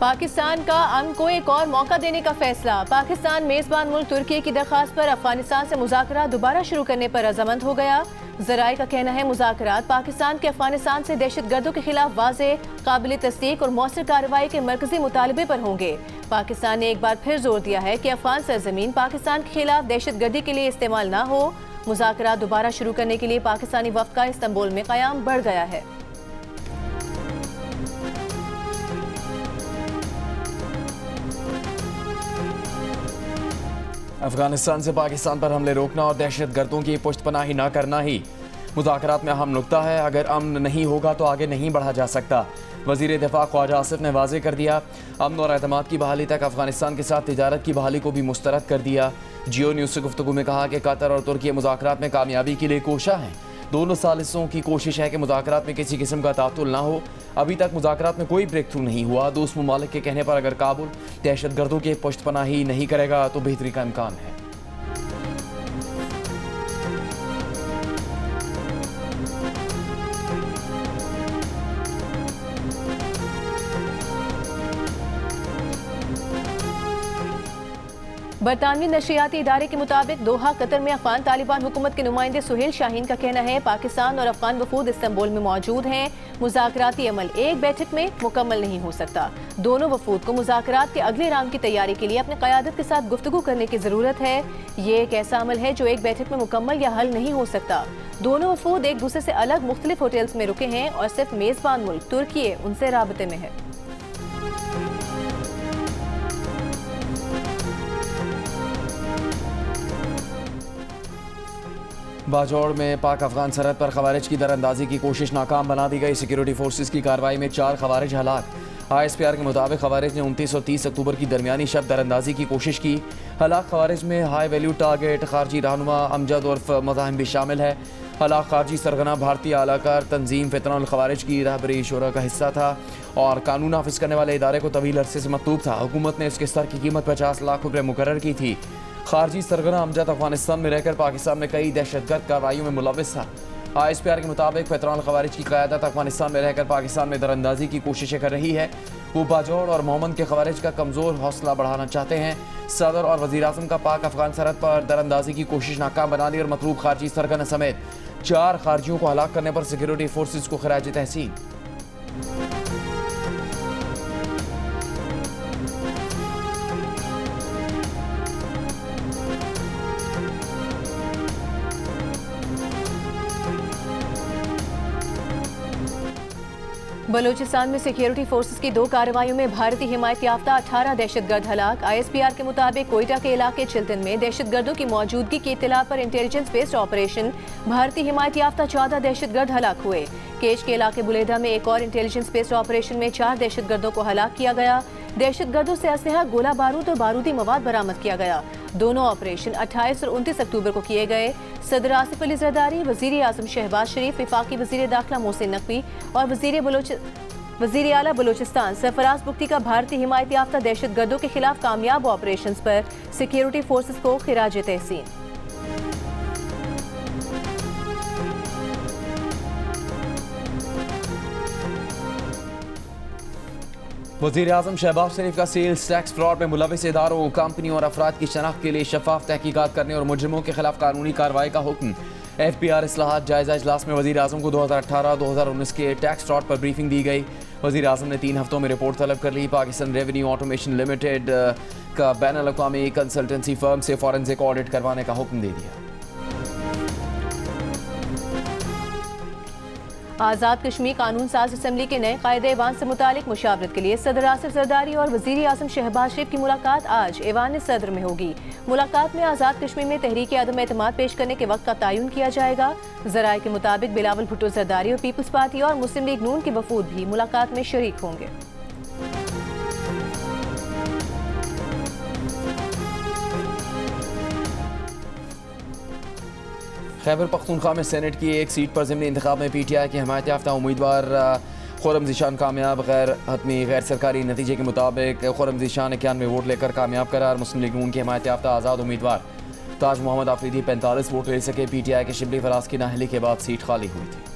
पाकिस्तान का अमन को एक और मौका देने का फैसला। पाकिस्तान मेजबान मुल्क तुर्की की दरख्वास्त पर अफगानिस्तान से मुज़ाकरात दोबारा शुरू करने पर रजामंद हो गया। ज़राए का कहना है मुज़ाकरात पाकिस्तान के अफगानिस्तान से दहशतगर्दों के खिलाफ वाज़ेह, काबिल तस्दीक और मौसर कार्रवाई के मरकजी मुतालबे पर होंगे। पाकिस्तान ने एक बार फिर जोर दिया है कि अफगान सरजमीन पाकिस्तान के खिलाफ दहशतगर्दी के लिए इस्तेमाल न हो। मुज़ाकरात दोबारा शुरू करने के लिए पाकिस्तानी वफ़द का इस्तांबुल में क़याम बढ़ गया है। अफगानिस्तान से पाकिस्तान पर हमले रोकना और दहशतगर्दों की पुष्टपनाही न करना ही मुज़ाकरात में अहम नुक्ता है। अगर अमन नहीं होगा तो आगे नहीं बढ़ा जा सकता। वज़ीर दिफ़ा ख्वाजा आसिफ ने वाज़े कर दिया। अमन और एतमाद की बहाली तक अफगानिस्तान के साथ तिजारत की बहाली को भी मुस्तरद कर दिया। जियो न्यूज़ से गुफ्तगू में कहा कि कतर और तुर्की मुज़ाकरात में कामयाबी के लिए कोशा हैं। दोनों सालिसों की कोशिश है कि मुज़ाकरात में किसी किस्म का तातुल ना हो। अभी तक मुज़ाकरात में कोई ब्रेक थ्रू नहीं हुआ। दोस्त ममालिक के कहने पर अगर काबुल दहशतगर्दों के पुष्टपनाही नहीं करेगा तो बेहतरी का इम्कान है। बरतानवी नशरियाती इदारे के मुताबिक दोहा कतर में अफगान तालिबान हुकूमत के नुमाइंदे सुहेल शाहीन का कहना है पाकिस्तान और अफगान वफूद इस्तांबुल में मौजूद हैं। मुज़ाकराती अमल एक बैठक में मुकम्मल नहीं हो सकता। दोनों वफूद को मुज़ाकरात के अगले राउंड की तैयारी के लिए अपनी क़यादत के साथ गुफ्तगू करने की ज़रूरत है। ये एक ऐसा अमल है जो एक बैठक में मुकम्मल या हल नहीं हो सकता। दोनों वफूद एक दूसरे से अलग मुख्तलिफ होटल्स में रुके हैं और सिर्फ मेज़बान मुल्क तुर्की उनसे राबते में है। बाजौड़ में पाक अफगान सरहद पर खवारिज की दरअंदाजी की कोशिश नाकाम बना दी गई। सिक्योरिटी फोर्सेस की कार्रवाई में 4 खवारिज हलाक। ISPR के मुताबिक खवारिज ने 29 और 30 अक्टूबर की दरमियानी शब दरअंदाजी की कोशिश की। हलाक खवारिज में हाई वैल्यू टारगेट खारजी रहनुमा अमजद उर्फ मज़ाहिम भी शामिल है। हलाक खारजी सरगना भारतीय आलाकार तंजीम फितनल खवारिज की रहबरी शोरा का हिस्सा था और कानून नाफिज करने वाले इदारे को तवील अरसे से मतलूब था। हुकूमत ने इसके स्तर की कीमत 50 लाख रुपये मुकर्रर की थी। खारजी सरगना अमजद अफगानिस्तान में रहकर पाकिस्तान में कई दहशतगर्द कार्रवाइयों में मुलविस था। ISPR के मुताबिक फितनल खवारिज की क़यादत अफगानिस्तान में रहकर पाकिस्तान में दरअंदाजी की कोशिशें कर रही है। वो बाजौड़ और मोहम्मद के खवारिज का कमज़ोर हौसला बढ़ाना चाहते हैं। सदर और वज़ीर आज़म का पाक अफगान सरहद पर दरअंदाजी की कोशिश नाकाम बना दी और मतलूब खारजी सरगना समेत 4 खारजियों को हलाक करने पर सिक्योरिटी फोर्सेस को खराज तहसीन। बलूचिस्तान में सिक्योरिटी फोर्सेस की 2 कार्रवाइयों में भारतीय हिमायत याफ्ता 18 दहशतगर्द हलाक। ISPR के मुताबिक कोयटा के इलाके चिल्तन में दहशतगर्दों की मौजूदगी की इत्तला पर इंटेलिजेंस बेस्ड ऑपरेशन भारतीय हिमायत याफ्ता 14 दहशतगर्द हलाक हुए। केश के इलाके बुलेदा में एक और इंटेलिजेंस बेस्ड ऑपरेशन में 4 दहशतगर्दों को हलाक किया गया। दहशतगर्दों से असलहा, गोला बारूद और बारूदी मवाद बरामद किया गया। दोनों ऑपरेशन 28 और 29 अक्टूबर को किए गए। सदर आसिफ अली जरदारी, वज़ीर आज़म शहबाज शरीफ, वफाकी वज़ीर दाखिला मोहसिन नकवी और वज़ीर आला बलूचिस्तान सरफराज बुख्ती का भारतीय हिमायत याफ्ता दहशतगर्दों के खिलाफ कामयाब ऑपरेशंस पर सिक्योरिटी फोर्सेस को खिराज तहसीन। वज़ीर आज़म शहबाज शरीफ का सेल्स टैक्स फ्रॉड में मुलविस इदारों, कंपनियों और अफराद की शनाख्त के लिए शफाफ तहकीकात करने और मुजरिमों के खिलाफ कानूनी कार्रवाई का हुक्म। FPR इस्लाहात जायजा इजलास में वज़ीर आज़म को 2018-2019 के टैक्स फ्रॉड पर ब्रीफिंग दी गई। वज़ीर आज़म ने 3 हफ्तों में रिपोर्ट तलब कर ली। पाकिस्तान रेवेन्यू ऑटोमेशन लिमिटेड का बैनुल-अक़वामी कंसल्टेंसी फर्म से फॉरेंसिक ऑडिट करवाने का हुक्म दे दिया। आज़ाद कश्मीर कानून साज असम्बली के नए कायदे ऐवान से मुतालिक मुशावरत के लिए सदर आसिफ जरदारी और वज़ीर आज़म शहबाज शरीफ की मुलाकात आज ऐवान सदर में होगी। मुलाकात में आज़ाद कश्मीर में तहरीक अदम एतमाद पेश करने के वक्त का तयन किया जाएगा। ज़राए के मुताबिक बिलावल भुट्टो जरदारी और पीपल्स पार्टी और मुस्लिम लीग नून के वफूद भी मुलाकात में शरीक होंगे। खैबर पख्तूनख्वा में सेनेट की एक सीट पर ज़िमनी इंतखाब में PTI के हिमायत याफ्ता उम्मीदवार खुर्रम ज़ीशान कामयाब। गैर हतमी गैर सरकारी नतीजे के मुताबिक खुर्रम ज़ीशान 91 वोट लेकर कामयाब करार। मुस्लिम लीग नून के हिमायत याफ्ता आज़ाद उम्मीदवार ताज मोहम्मद आफरीदी 45 वोट ले सके। PTI के शिबली फराज की नाअहली के बाद सीट खाली हुई थी।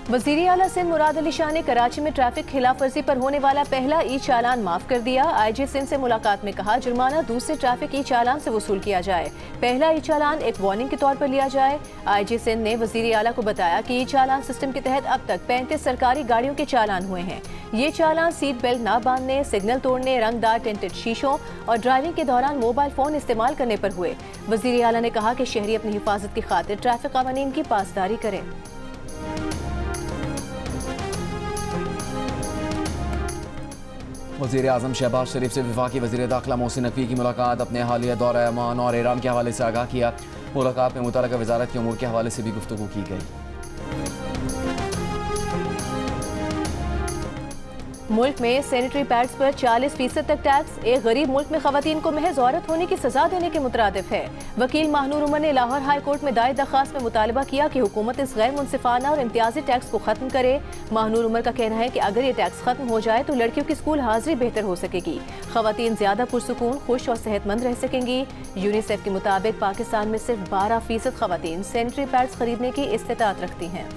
वज़ीर आला सिंध मुराद अली शाह ने कराची में ट्रैफिक खिलाफ वर्जी पर होने वाला पहला ई चालान माफ कर दिया। IG सिंध से मुलाकात में कहा जुर्माना दूसरे ट्रैफिक ई चालान से वसूल किया जाए, पहला ई चालान एक वार्निंग के तौर पर लिया जाए। IG सिंध ने वज़ीर आला को बताया कि ई चालान सिस्टम के तहत अब तक 35 सरकारी गाड़ियों के चालान हुए हैं। ये चालान सीट बेल्ट ना बांधने, सिग्नल तोड़ने, रंगदार टिंटेड शीशों और ड्राइविंग के दौरान मोबाइल फोन इस्तेमाल करने पर हुए। वज़ीर आला ने कहा कि शहरी अपनी हिफाजत की खातिर ट्रैफिक कानून की पासदारी करें। वज़ीर आज़म शहबाज शरीफ से वफाकी वज़ीर दाखिला मोहसिन नकवी की मुलाकात, अपने हालिया दौरा ओमान और ईरान के हवाले से आगाह किया। मुलाकात में मुतल्लिका वजारत के उमूर के हवाले से भी गुफ्तगू की गई। मुल्क में सैनिटरी पैड्स पर 40% तक टैक्स एक गरीब मुल्क में खवातीन को महज औरत होने की सजा देने के मुतरादिफ है। वकील माहनूर उमर ने लाहौर हाई कोर्ट में दायर दरखास्त में मुतालबा किया कि हुकूमत इस गैर मुनसिफाना और इम्तियाजी टैक्स को खत्म करे। माहनूर उमर का कहना है कि अगर ये टैक्स खत्म हो जाए तो लड़कियों की स्कूल हाजिरी बेहतर हो सकेगी, खवातीन ज्यादा पुरसुकून, खुश और सेहतमंद रह सकेंगी। यूनिसेफ के मुताबिक पाकिस्तान में सिर्फ 12% खवातीन सैनिटरी पैड्स खरीदने की इस्तिताअत रखती हैं।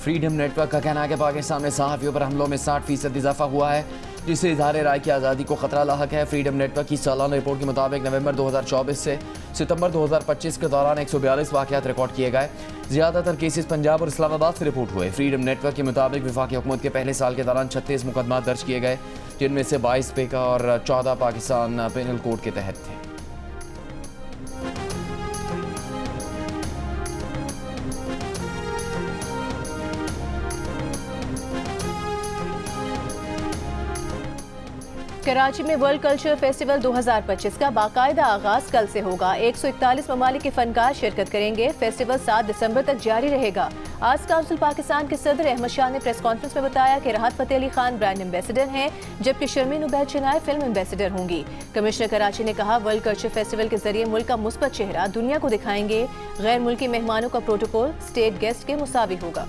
फ्रीडम नेटवर्क का कहना है कि पाकिस्तान में सहाफ़ियों पर हमलों में 60% इजाफा हुआ है, जिससे इज़हार राय की आज़ादी को खतरा लाहक है। फ्रीडम नेटवर्क की सालाना रिपोर्ट के मुताबिक नवंबर 2024 से सितंबर 2025 के दौरान 142 वाक़यात रिकॉर्ड किए गए। ज़्यादातर केसेस पंजाब और इस्लामाबाद से रिपोर्ट हुए। फ्रीडम नेटवर्क के मुताबिक वफाकी हुकूमत के पहले साल के दौरान 36 मुकदमा दर्ज किए गए, जिनमें से 22 पेका और 14 पाकिस्तान पेनल कोड के तहत थे। कराची में वर्ल्ड कल्चर फेस्टिवल 2025 का बाकायदा आगाज कल से होगा। 141 ममालिक के फनकार शिरकत करेंगे। फेस्टिवल 7 दिसंबर तक जारी रहेगा। आर्ट्स काउंसिल पाकिस्तान के सदर अहमद शाह ने प्रेस कॉन्फ्रेंस में बताया कि राहत फतेह अली खान ब्रांड एम्बेसडर हैं, जबकि शर्मीन उबैद चिनाय फिल्म एम्बेसडर होंगी। कमिश्नर कराची ने कहा वर्ल्ड कल्चर फेस्टिवल के जरिए मुल्क का मुस्बत चेहरा दुनिया को दिखाएंगे। गैर मुल्की मेहमानों का प्रोटोकॉल स्टेट गेस्ट के मुसावी होगा।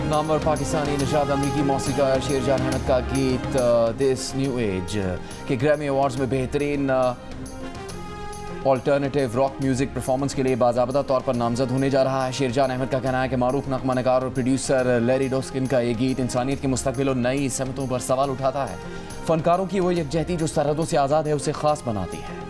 नामवर पाकिस्तानी निशाद अमरीकी मौसीकार शेरजान अहमद का गीत दिस न्यू एज के ग्रैमी अवार्ड्स में बेहतरीन ऑल्टरनेटिव रॉक म्यूजिक परफॉर्मेंस के लिए बाज़ाबता तौर पर नामजद होने जा रहा है। शेरजान अहमद का कहना है कि मारूफ नगमा नगार और प्रोड्यूसर लैरी डोस्किन का ये गीत इंसानियत के मुस्तकबिल और नई समतों पर सवाल उठाता है। फनकारों की वो यकजहती जो सरहदों से आज़ाद है उसे खास बनाती है।